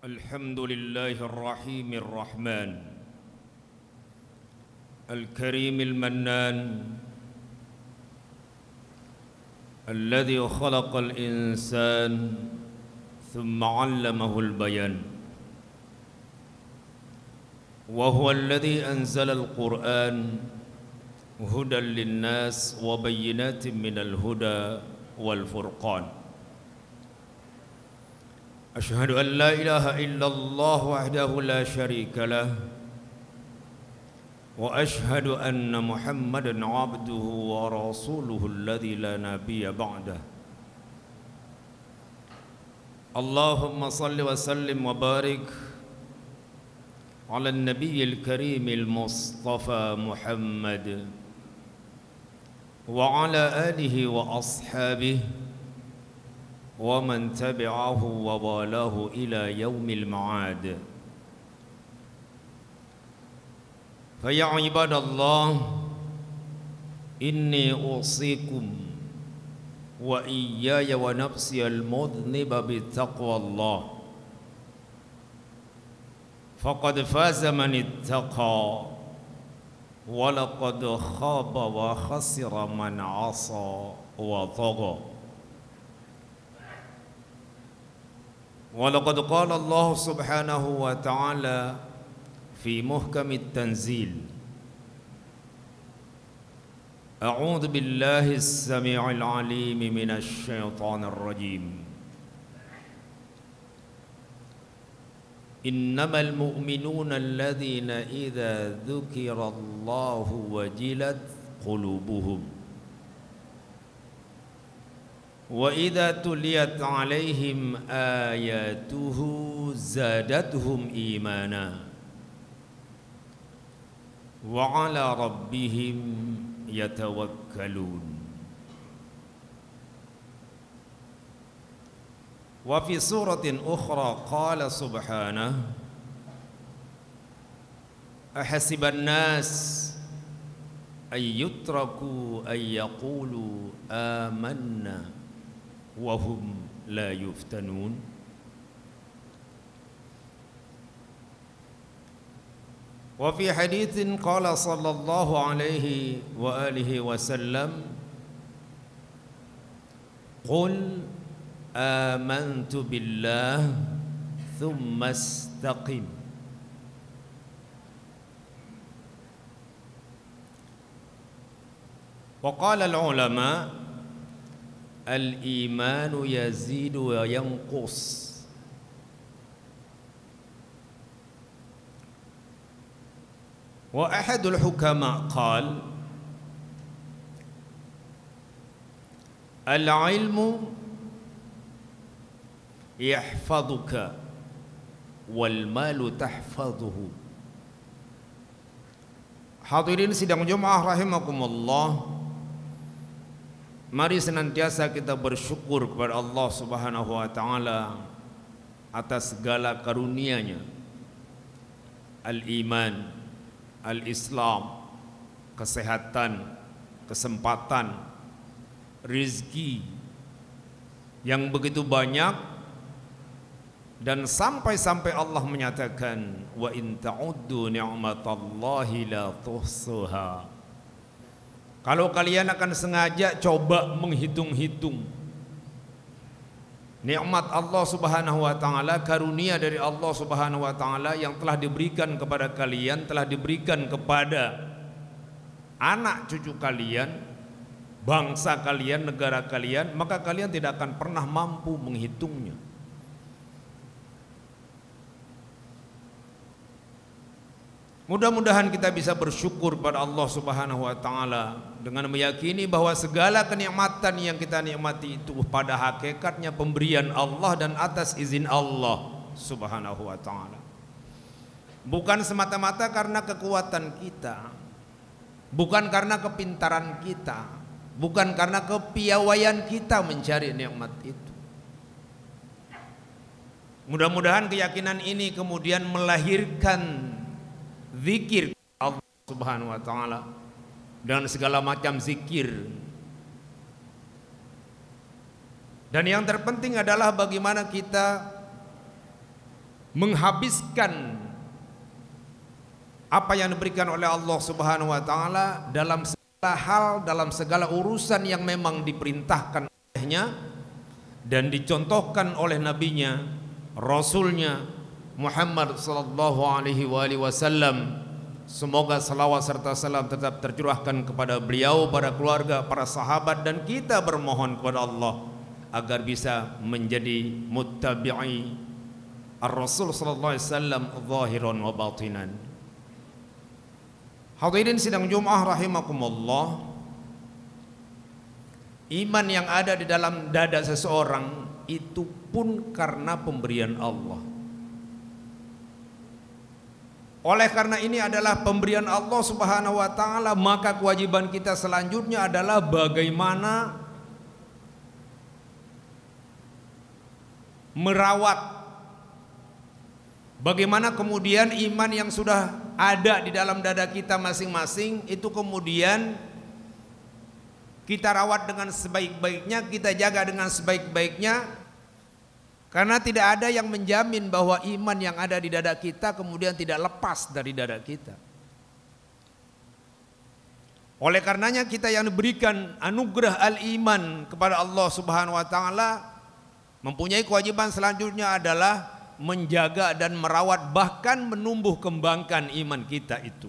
الحمد لله الرحيم الرحمن الكريم المنان الذي خلق الإنسان ثم علمه البيان وهو الذي أنزل القرآن هدى للناس وبينات من الهدى والفرقان أشهد أن لا إله إلا الله وحده لا شريك له وأشهد أن محمدًا عبده ورسوله الذي لا نبي بعده اللهم صل وسلم وبارك على النبي الكريم المصطفى محمد وعلى آله وأصحابه ومن تبعه ووالاه إلى يوم المعاد فيا عباد الله إني أوصيكم وإياي ونفسي المذنب بتقوى الله فقد فاز من اتقى ولقد خاب وخسر من عصى وطغى ولقد قال الله سبحانه وتعالى في محكم التنزيل أعوذ بالله السميع العليم من الشيطان الرجيم إنما المؤمنون الذين إذا ذكر الله وجلت قلوبهم وإذا تليت عليهم آياته زادتهم إيمانا وعلى ربهم يتوكلون وفي سورة أخرى قال سبحانه أحسب الناس أن يتركوا أن يقولوا آمنا وهم لا يفتنون وفي حديث قال صلى الله عليه وآله وسلم قل آمنت بالله ثم استقم وقال العلماء الإيمان يزيد وينقص وأحد الحكماء قال العلم يحفظك والمال تحفظه. Hadirin sidang Jumat rahimakumullah, mari senantiasa kita bersyukur kepada Allah Subhanahu wa taala atas segala karunia-Nya. Al-iman, al-islam, kesehatan, kesempatan, rizki yang begitu banyak, dan sampai-sampai Allah menyatakan wa in ta'uddu ni'matallahi la tuhsuha. Kalau kalian akan sengaja coba menghitung-hitung nikmat Allah Subhanahu wa taala, karunia dari Allah Subhanahu wa taala yang telah diberikan kepada kalian, telah diberikan kepada anak cucu kalian, bangsa kalian, negara kalian, maka kalian tidak akan pernah mampu menghitungnya. Mudah-mudahan kita bisa bersyukur pada Allah Subhanahu wa taala dengan meyakini bahwa segala kenikmatan yang kita nikmati itu pada hakikatnya pemberian Allah dan atas izin Allah Subhanahu wa taala. Bukan semata-mata karena kekuatan kita, bukan karena kepintaran kita, bukan karena kepiawaian kita mencari nikmat itu. Mudah-mudahan keyakinan ini kemudian melahirkan zikir Allah Subhanahu wa taala dan segala macam zikir. Dan yang terpenting adalah bagaimana kita menghabiskan apa yang diberikan oleh Allah Subhanahu wa taala dalam segala hal, dalam segala urusan yang memang diperintahkan olehnya dan dicontohkan oleh nabinya, rasulnya Muhammad sallallahu alaihi wasallam. Semoga salawat serta salam tetap tercurahkan kepada beliau, para keluarga, para sahabat, dan kita bermohon kepada Allah agar bisa menjadi muttabi'i ar-Rasul sallallahu alaihi wasallam zahiran wa batinan. Hadirin sidang Jumat rahimakumullah, iman yang ada di dalam dada seseorang itu pun karena pemberian Allah. Oleh karena ini adalah pemberian Allah Subhanahu wa taala, maka kewajiban kita selanjutnya adalah bagaimana merawat, bagaimana kemudian iman yang sudah ada di dalam dada kita masing-masing itu kemudian kita rawat dengan sebaik-baiknya, kita jaga dengan sebaik-baiknya, karena tidak ada yang menjamin bahwa iman yang ada di dada kita kemudian tidak lepas dari dada kita. Oleh karenanya kita yang diberikan anugerah al-iman kepada Allah Subhanahu wa taala mempunyai kewajiban selanjutnya adalah menjaga dan merawat, bahkan menumbuh kembangkan iman kita itu.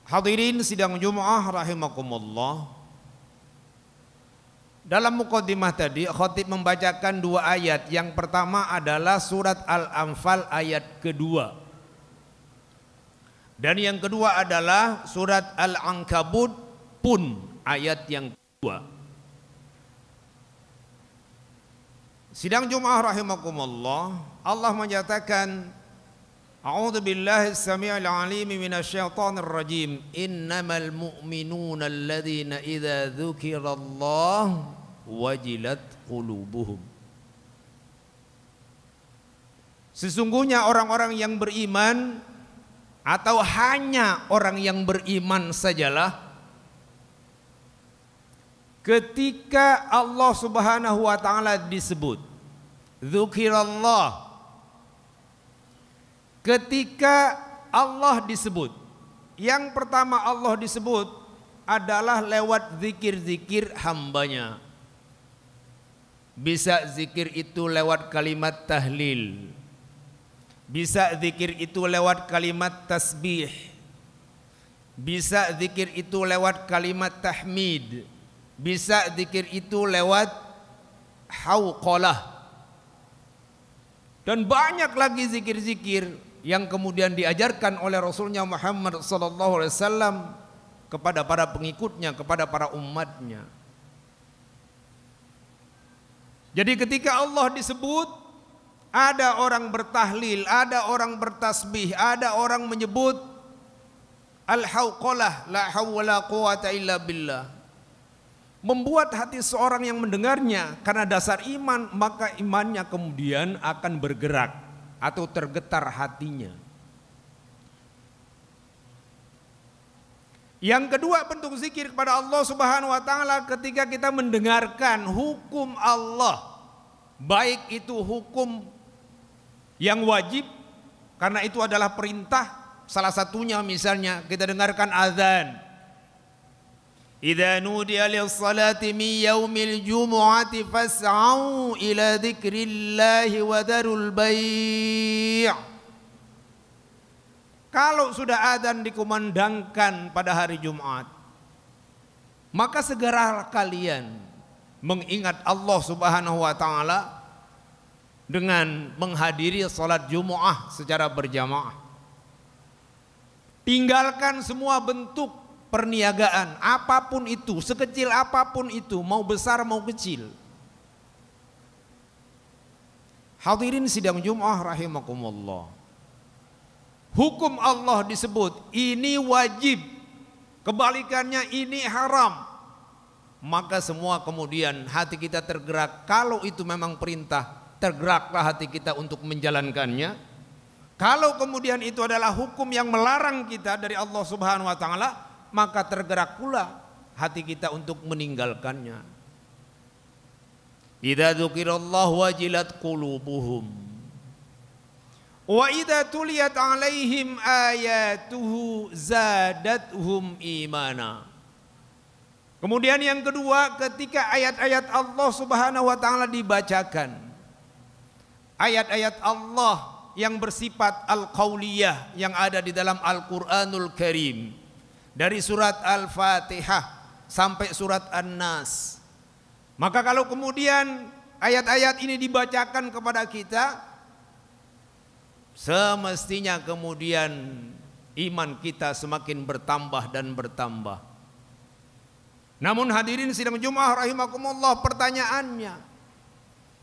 Hadirin sidang Jumat rahimakumullah, dalam muqaddimah tadi khatib membacakan dua ayat. Yang pertama adalah surat Al-Anfal ayat kedua, dan yang kedua adalah surat Al-Ankabut pun ayat yang kedua. Sidang Jumat rahimakumullah, Allah menyatakan, A'udzu billahi as-sami'il 'alim minasyaitonir rajim. Innamal mu'minuna alladzina idza dzukirallah wajilat qulubuhum. Sesungguhnya orang-orang yang beriman, atau hanya orang yang beriman sajalah, ketika Allah Subhanahu wa taala disebut, dzukirallah, ketika Allah disebut, yang pertama Allah disebut adalah lewat zikir-zikir hambanya. Bisa zikir itu lewat kalimat tahlil, bisa zikir itu lewat kalimat tasbih, bisa zikir itu lewat kalimat tahmid, bisa zikir itu lewat hauqalah, dan banyak lagi zikir-zikir yang kemudian diajarkan oleh Rasulnya Muhammad sallallahu alaihi wasallam kepada para pengikutnya, kepada para umatnya. Jadi ketika Allah disebut, ada orang bertahlil, ada orang bertasbih, ada orang menyebut al-hauqalah, la hawla quwata illa billah, membuat hati seorang yang mendengarnya karena dasar iman, maka imannya kemudian akan bergerak atau tergetar hatinya. Yang kedua bentuk zikir kepada Allah Subhanahu wa taala ketika kita mendengarkan hukum Allah, baik itu hukum yang wajib karena itu adalah perintah, salah satunya misalnya kita dengarkan azan, idza nudiya lis-salati min yaumil jumu'ati fas'au ila dzikrillahi wa darul bai'. Kalau sudah adzan dikumandangkan pada hari Jumat, maka segeralah kalian mengingat Allah Subhanahu wa taala dengan menghadiri salat Jumat secara berjamaah. Tinggalkan semua bentuk perniagaan, apapun itu, sekecil apapun itu, mau besar mau kecil. Hadirin sidang Jumat rahimakumullah, hukum Allah disebut ini wajib, kebalikannya ini haram, maka semua kemudian hati kita tergerak. Kalau itu memang perintah, tergeraklah hati kita untuk menjalankannya. Kalau kemudian itu adalah hukum yang melarang kita dari Allah Subhanahu wa taala, maka tergerak pula hati kita untuk meninggalkannya. Idza dzukirallahu wajilat qulubuhum wa idza tuliyat 'alaihim ayatuhu zadatuhum imana. Kemudian yang kedua, ketika ayat-ayat Allah Subhanahu wa taala dibacakan, ayat-ayat Allah yang bersifat al-qauliyah yang ada di dalam Al-Qur'anul Karim, dari surat Al-Fatihah sampai surat An-Nas. Maka kalau kemudian ayat-ayat ini dibacakan kepada kita, semestinya kemudian iman kita semakin bertambah dan bertambah. Namun hadirin sidang Jumat rahimakumullah, pertanyaannya,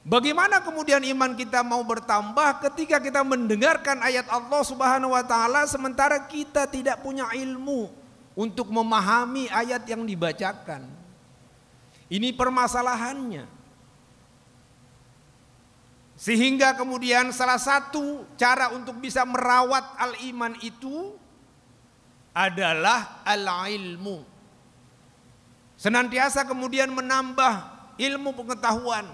bagaimana kemudian iman kita mau bertambah ketika kita mendengarkan ayat Allah Subhanahu wa taala sementara kita tidak punya ilmu untuk memahami ayat yang dibacakan? Ini permasalahannya. Sehingga kemudian salah satu cara untuk bisa merawat al-iman itu adalah al-ilmu. Senantiasa kemudian menambah ilmu pengetahuan.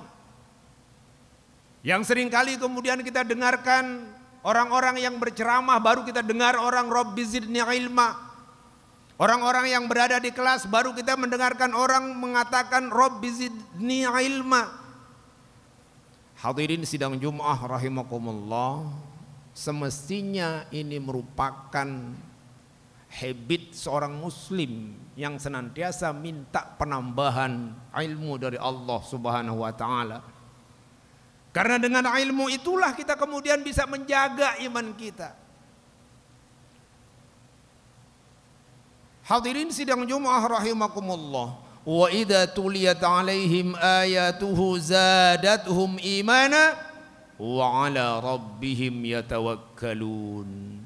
Yang seringkali kemudian kita dengarkan orang-orang yang berceramah, baru kita dengar orang Rabbi zidni ilma. Orang-orang yang berada di kelas, baru kita mendengarkan orang mengatakan Rabbi zidni ilma. Hadirin sidang Jumat rahimakumullah, semestinya ini merupakan habit seorang muslim yang senantiasa minta penambahan ilmu dari Allah Subhanahu wa taala. Karena dengan ilmu itulah kita kemudian bisa menjaga iman kita. Hadirin sidang Jumat rahimakumullah, wa idza tuliyat 'alaihim ayatuhu zadatuhum imana wa 'ala rabbihim yatawakkalun.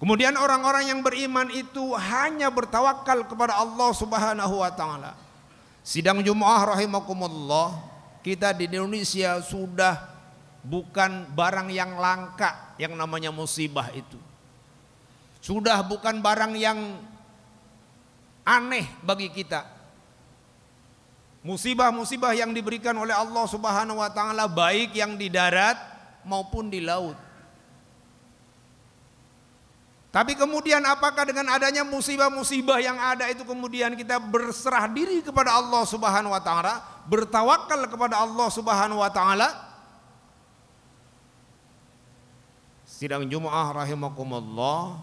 Kemudian orang-orang yang beriman itu hanya bertawakal kepada Allah Subhanahu wa taala. Sidang Jumat rahimakumullah, kita di Indonesia sudah bukan barang yang langka yang namanya musibah itu. Sudah bukan barang yang aneh bagi kita. Musibah-musibah yang diberikan oleh Allah Subhanahu wa taala baik yang di darat maupun di laut. Tapi kemudian apakah dengan adanya musibah-musibah yang ada itu kemudian kita berserah diri kepada Allah Subhanahu wa taala, bertawakal kepada Allah Subhanahu wa taala? Sidang Jumat rahimakumullah,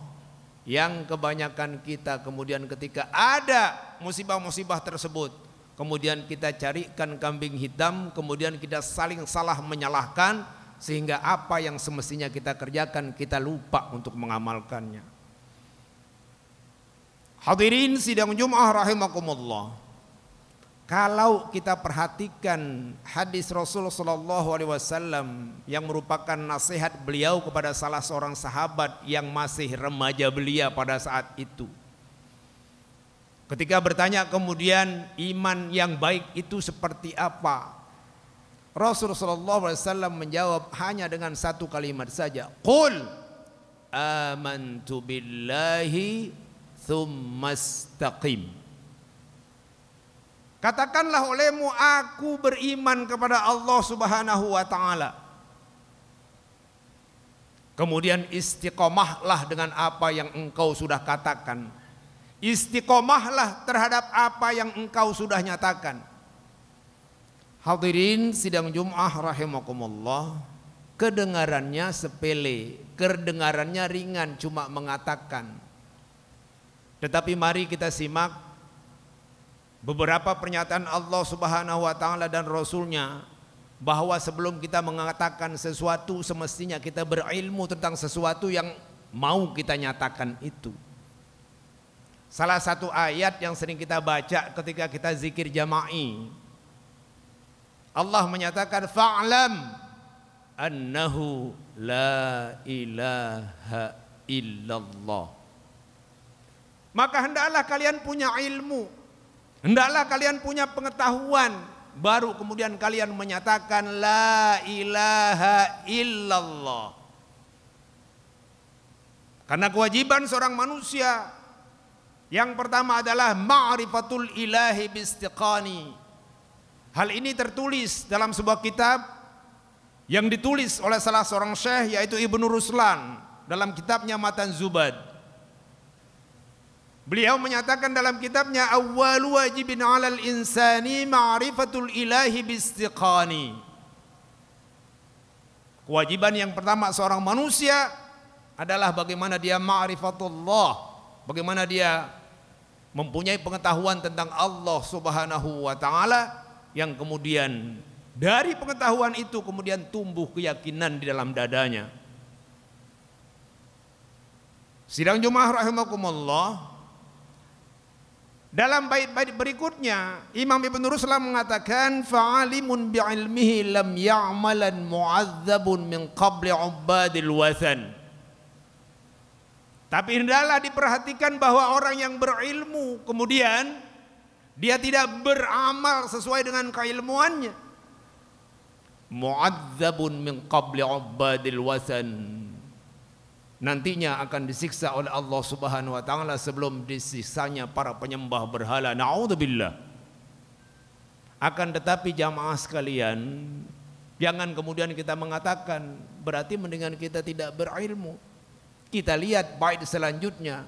yang kebanyakan kita kemudian ketika ada musibah-musibah tersebut, kemudian kita carikan kambing hitam, kemudian kita saling salah menyalahkan, sehingga apa yang semestinya kita kerjakan kita lupa untuk mengamalkannya. Hadirin sidang Jumat rahimakumullah, kalau kita perhatikan hadis Rasul sallallahu alaihi wasallam yang merupakan nasihat beliau kepada salah seorang sahabat yang masih remaja belia pada saat itu, ketika bertanya kemudian iman yang baik itu seperti apa, Rasul sallallahu alaihi wasallam menjawab hanya dengan satu kalimat saja, qul amantu billahi tsumma istaqim. Katakanlah olehmu, aku beriman kepada Allah Subhanahu wa taala. Kemudian istiqomahlah dengan apa yang engkau sudah katakan. Istiqomahlah terhadap apa yang engkau sudah nyatakan. Hadirin sidang Jumat rahimakumullah, kedengarannya sepele, kedengarannya ringan, cuma mengatakan. Tetapi mari kita simak beberapa pernyataan Allah Subhanahu wa taala dan Rasulnya, bahwa sebelum kita mengatakan sesuatu semestinya kita berilmu tentang sesuatu yang mau kita nyatakan itu. Salah satu ayat yang sering kita baca ketika kita zikir jama'i, Allah menyatakan fa'lam annahu la ilaha illallah. Maka hendaklah kalian punya ilmu, hendaklah kalian punya pengetahuan, baru kemudian kalian menyatakan la ilaha illallah. Karena kewajiban seorang manusia yang pertama adalah ma'rifatul ilahi bistiqani, Hal ini tertulis dalam sebuah kitab yang ditulis oleh salah seorang syekh, yaitu Ibnu Ruslan, dalam kitabnya Matan Zubad. Beliau menyatakan dalam kitabnya, awwalu wajibin 'alal insani ma'rifatul ilahi bistiqani. Kewajiban yang pertama seorang manusia adalah bagaimana dia ma'rifatullah, bagaimana dia mempunyai pengetahuan tentang Allah Subhanahu wa taala, yang kemudian dari pengetahuan itu kemudian tumbuh keyakinan di dalam dadanya. Sidang Jumat rahimakumullah, dalam bait-bait berikutnya Imam Ibnu Ruslan mengatakan, fa'alimun bi'ilmihi lam ya'malan mu'adzabun min qabli ubadil wathan. Tapi hendaklah diperhatikan bahwa orang yang berilmu kemudian dia tidak beramal sesuai dengan keilmuannya, mu'adzabun min qabli ubadil wathan, nantinya akan disiksa oleh Allah Subhanahu wa taala sebelum disiksanya para penyembah berhala. Naudzubillah. Akan tetapi jamaah sekalian, jangan kemudian kita mengatakan berarti mendingan kita tidak berilmu. Kita lihat bait selanjutnya,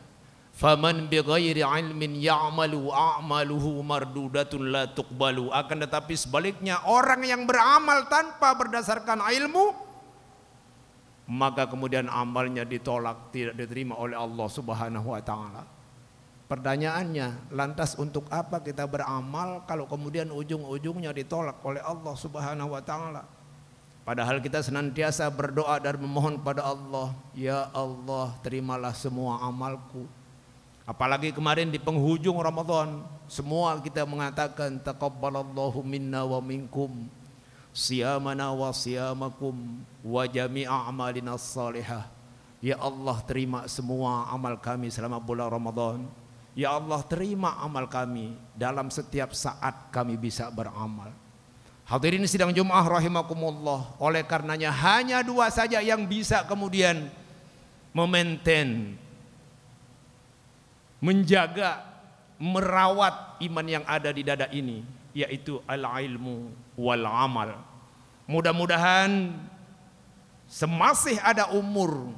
faman bighairi ilmin ya'malu a'maluhu mardudatun la tuqbalu. Akan tetapi sebaliknya, orang yang beramal tanpa berdasarkan ilmu, maka kemudian amalnya ditolak, tidak diterima oleh Allah Subhanahu wa taala. Pertanyaannya, lantas untuk apa kita beramal kalau kemudian ujung-ujungnya ditolak oleh Allah Subhanahu wa taala? Padahal kita senantiasa berdoa dan memohon pada Allah, ya Allah, terimalah semua amalku. Apalagi kemarin di penghujung Ramadan, semua kita mengatakan taqabbalallahu minna wa minkum siyamana wa siyamakum wa jami'a a'malina salihah. Ya Allah, terima semua amal kami selama bulan Ramadan. Ya Allah, terima amal kami dalam setiap saat kami bisa beramal. Hadirin sidang Jumat rahimakumullah, oleh karenanya hanya dua saja yang bisa kemudian memaintain, menjaga, merawat iman yang ada di dada ini, yaitu al-ilmu wal amal. Mudah-mudahan semasih ada umur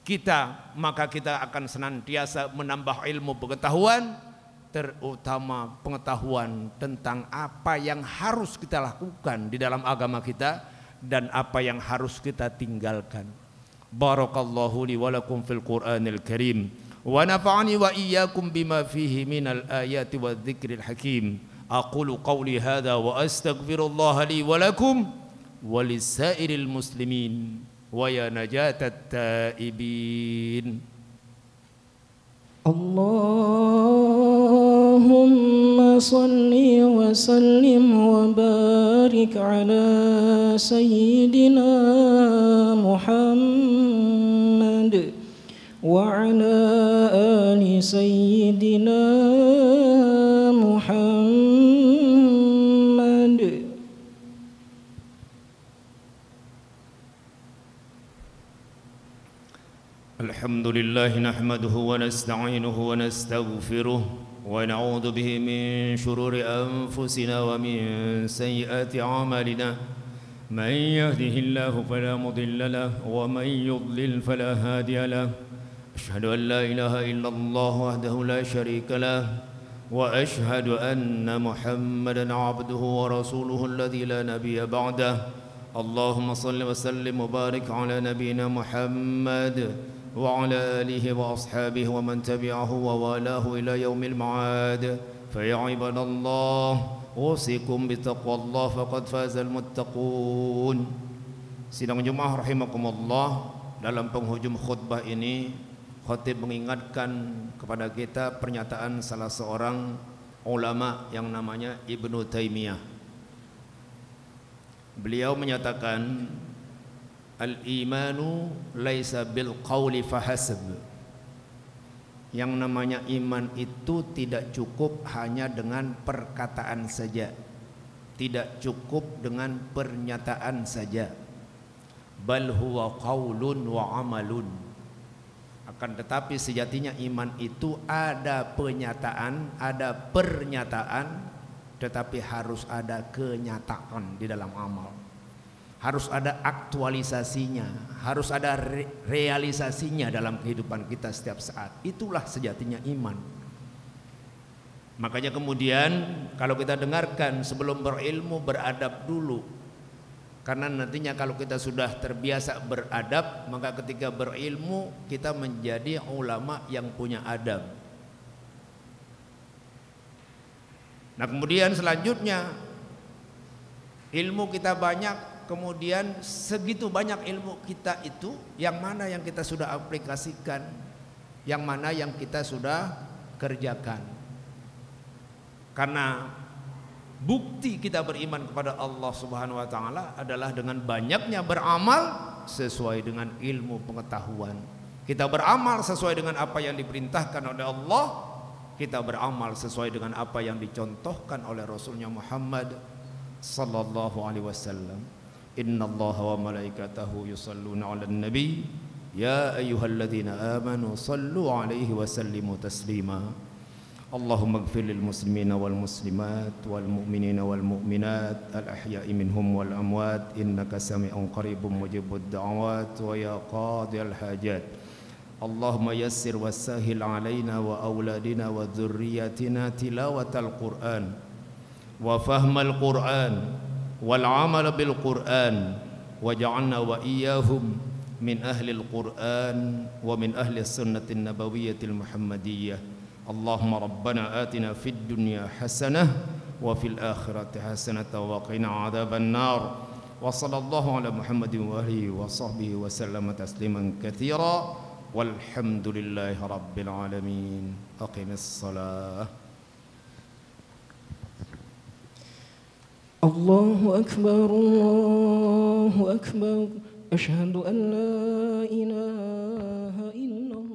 kita, maka kita akan senantiasa menambah ilmu pengetahuan, terutama pengetahuan tentang apa yang harus kita lakukan di dalam agama kita dan apa yang harus kita tinggalkan. Barakallahu li wa lakum fil Qur'anil Karim wa nafa'ani wa iyyakum bima fihi minal ayati wadh-dhikril hakim. Aqulu qawli hadha wa astaghfirullah li wa lakum wa lisairil muslimin wa ya najatat taibin. Allahumma salli wa sallim wa barik ala sayyidina Muhammad wa ala ali sayyidina Muhammad. Alhamdulillah nahmaduhu wa nasta'inuhu wa nastaghfiruh wa na'udzu bihi min shururi anfusina wa min sayyiati a'malina. Man yahdihillahu fala mudilla lahu wa man yudlil fala hadiya lahu. Asyhadu an la ilaha illallah wahdahu la syarika lahu wa asyhadu anna Muhammadan 'abduhu wa rasuluhu alladzi la nabiyya ba'dahu. Allahumma shalli wa sallim wa barik ala nabiyyina Muhammad وعلى آله وأصحابه ومن تبعه ووالاه إلى يوم المعاد. فيا عباد الله أوصيكم بتقوى الله فقد فاز المتقون. Sidang Jumat rahimakumullah, dalam penghujung khutbah ini khatib mengingatkan kepada kita pernyataan salah seorang ulama yang namanya Ibnu Taimiyah. Beliau menyatakan, al-imanu laisa bil qawli fahasab. Yang namanya iman itu tidak cukup hanya dengan perkataan saja, tidak cukup dengan pernyataan saja. Bal huwa qaulun wa amalun. Akan tetapi sejatinya iman itu ada penyataan, ada pernyataan, tetapi harus ada kenyataan di dalam amal. Harus ada aktualisasinya, harus ada realisasinya dalam kehidupan kita setiap saat. Itulah sejatinya iman. Makanya kemudian kalau kita dengarkan sebelum berilmu beradab dulu. Karena nantinya kalau kita sudah terbiasa beradab, maka ketika berilmu kita menjadi ulama yang punya adab. Nah kemudian selanjutnya ilmu kita banyak, kemudian segitu banyak ilmu kita itu, yang mana yang kita sudah aplikasikan, yang mana yang kita sudah kerjakan. Karena bukti kita beriman kepada Allah Subhanahu wa taala adalah dengan banyaknya beramal sesuai dengan ilmu pengetahuan. Kita beramal sesuai dengan apa yang diperintahkan oleh Allah, kita beramal sesuai dengan apa yang dicontohkan oleh Rasulnya Muhammad sallallahu alaihi wasallam. Innallaha wa malaikatahu yusalluna 'alan nabi ya ayyuhalladzina amanu sallu 'alaihi wa sallimu taslima. Allahumma ighfir lil muslimina wal muslimat wal mu'minina wal mu'minat al ahya'i minhum wal amwat innaka sami'un qaribun mujibud da'awat wa ya qadiyal hajat. Allahumma yassir wa sahil 'alaina wa auladina wa dzurriyyatina tilawatal Qur'an wa fahmal Qur'an wal 'amal bil Qur'an waj'alna wa iyyahum min ahli al-Qur'an wa min ahli as-sunnatin nabawiyyatil muhammadiyyah. Allahumma rabbana atina fid dunya hasanah wa fil akhirati hasanah wa qina adzaban nar. Wa sallallahu ala Muhammadin wa alihi wa sahbihi wa sallama tasliman katsira walhamdulillahi rabbil alamin. Aqimis shalah. Allahu akbar, Allahu akbar. Asyhadu an la ilaha illallah.